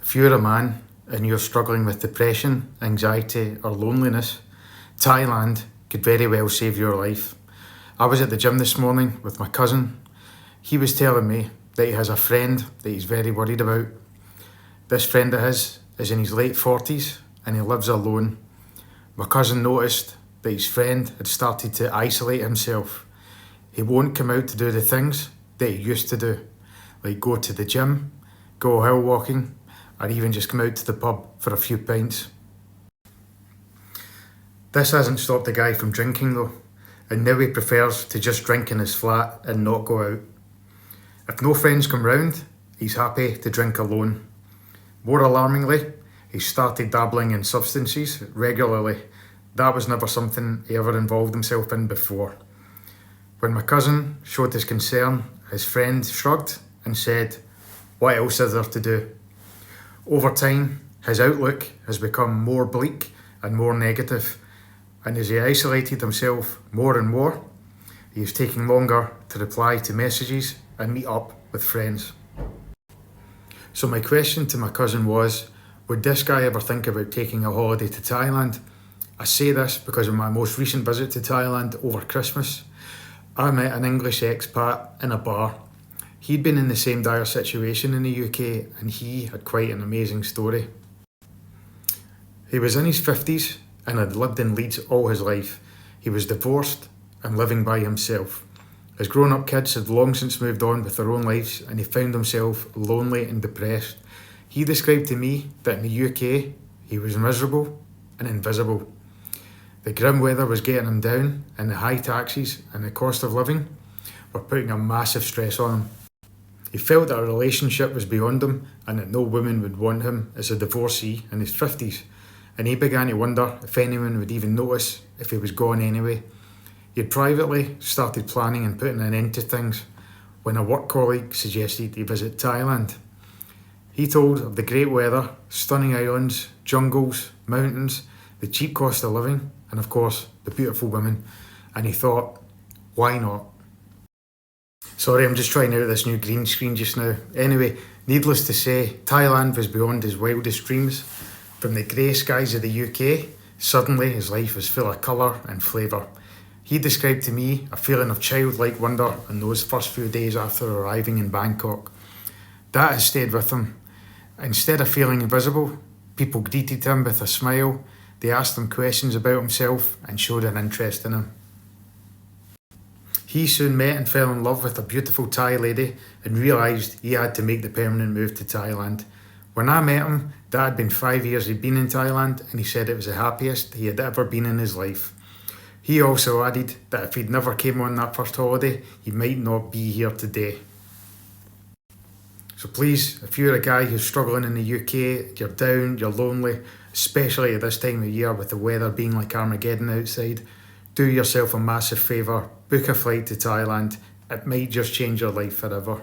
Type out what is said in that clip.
If you're a man and you're struggling with depression, anxiety, or loneliness, Thailand could very well save your life. I was at the gym this morning with my cousin. He was telling me that he has a friend that he's very worried about. This friend of his is in his late 40s and he lives alone. My cousin noticed that his friend had started to isolate himself. He won't come out to do the things that he used to do, like go to the gym, go hill walking, or even just come out to the pub for a few pints. This hasn't stopped the guy from drinking though, and now he prefers to just drink in his flat and not go out. If no friends come round, he's happy to drink alone. More alarmingly, he started dabbling in substances regularly. That was never something he ever involved himself in before. When my cousin showed his concern, his friend shrugged and said, "What else is there to do?" Over time, his outlook has become more bleak and more negative, and as he isolated himself more and more, he is taking longer to reply to messages and meet up with friends. So my question to my cousin was, would this guy ever think about taking a holiday to Thailand? I say this because of my most recent visit to Thailand over Christmas. I met an English expat in a bar. He'd been in the same dire situation in the UK and he had quite an amazing story. He was in his 50s and had lived in Leeds all his life. He was divorced and living by himself. His grown-up kids had long since moved on with their own lives and he found himself lonely and depressed. He described to me that in the UK he was miserable and invisible. The grim weather was getting him down and the high taxes and the cost of living were putting a massive stress on him. He felt that a relationship was beyond him and that no woman would want him as a divorcee in his 50s, and he began to wonder if anyone would even notice if he was gone anyway. He had privately started planning and putting an end to things when a work colleague suggested he visit Thailand. He told of the great weather, stunning islands, jungles, mountains, the cheap cost of living, and of course the beautiful women, and he thought, why not? Sorry, I'm just trying out this new green screen just now. Anyway, needless to say, Thailand was beyond his wildest dreams. From the grey skies of the UK, suddenly his life was full of colour and flavour. He described to me a feeling of childlike wonder in those first few days after arriving in Bangkok. That has stayed with him. Instead of feeling invisible, people greeted him with a smile, they asked him questions about himself and showed an interest in him. He soon met and fell in love with a beautiful Thai lady and realised he had to make the permanent move to Thailand. When I met him, that had been 5 years he'd been in Thailand and he said it was the happiest he had ever been in his life. He also added that if he'd never came on that first holiday, he might not be here today. So please, if you're a guy who's struggling in the UK, you're down, you're lonely, especially at this time of year with the weather being like Armageddon outside, do yourself a massive favour, book a flight to Thailand. It might just change your life forever.